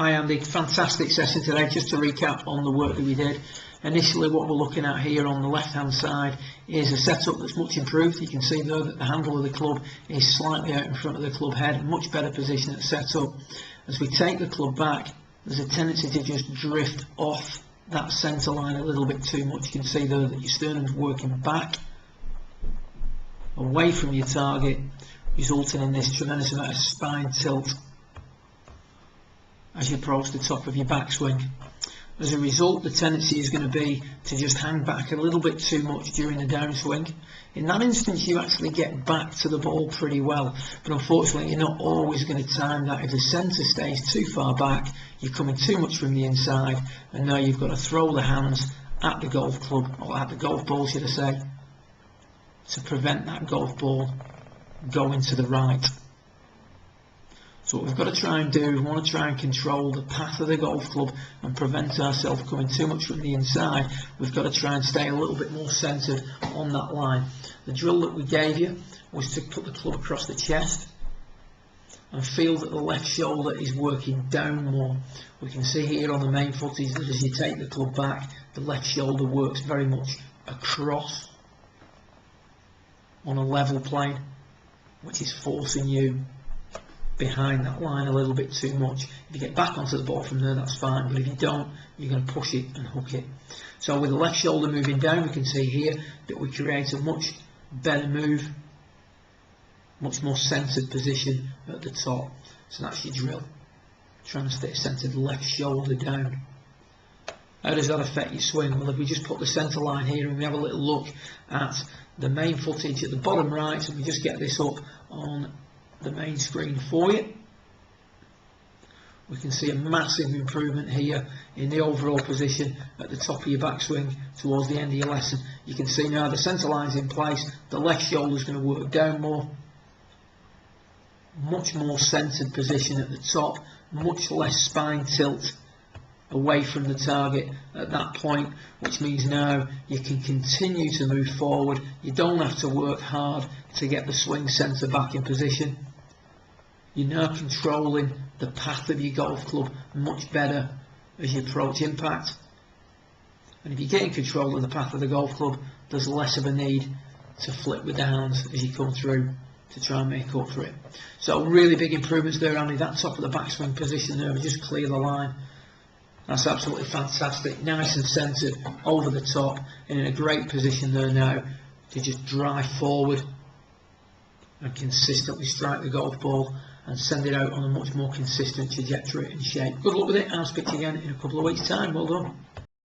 Hi Andy, fantastic session today. Just to recap on the work that we did. Initially what we're looking at here on the left hand side is a setup that's much improved. You can see though that the handle of the club is slightly out in front of the club head, much better position at setup. As we take the club back, there's a tendency to just drift off that centre line a little bit too much. You can see though that your sternum's working back away from your target, resulting in this tremendous amount of spine tilt as you approach the top of your backswing. As a result, the tendency is going to be to just hang back a little bit too much during the downswing. In that instance, you actually get back to the ball pretty well, but unfortunately you're not always going to time that. If the centre stays too far back, you're coming too much from the inside, and now you've got to throw the hands at the golf club, or at the golf ball should I say, to prevent that golf ball going to the right. So what we've got to try and do, we want to try and control the path of the golf club and prevent ourselves coming too much from the inside. We've got to try and stay a little bit more centred on that line. The drill that we gave you was to put the club across the chest and feel that the left shoulder is working down more. We can see here on the main footage that as you take the club back, the left shoulder works very much across on a level plane, which is forcing you behind that line a little bit too much. If you get back onto the ball from there, that's fine, but if you don't, you're going to push it and hook it. So with the left shoulder moving down, we can see here that we create a much better move, much more centered position at the top. So that's your drill, trying to stay centered, left shoulder down. How does that affect your swing? Well, if we just put the center line here and we have a little look at the main footage at the bottom right, so we just get this up on the main screen for you, we can see a massive improvement here in the overall position at the top of your backswing towards the end of your lesson. You can see now the centre line's in place, the left shoulder is going to work down more, much more centred position at the top, much less spine tilt away from the target at that point, which means now you can continue to move forward. You don't have to work hard to get the swing centre back in position. You're now controlling the path of your golf club much better as you approach impact. And if you get in control of the path of the golf club, there's less of a need to flip with the hands as you come through to try and make up for it. So really big improvements there, Andy. That top of the backswing position there, we just clear the line. That's absolutely fantastic, nice and centred over the top, and in a great position there now to just drive forward and consistently strike the golf ball and send it out on a much more consistent trajectory and shape. Good luck with it. I'll speak to you again in a couple of weeks' time. Well done.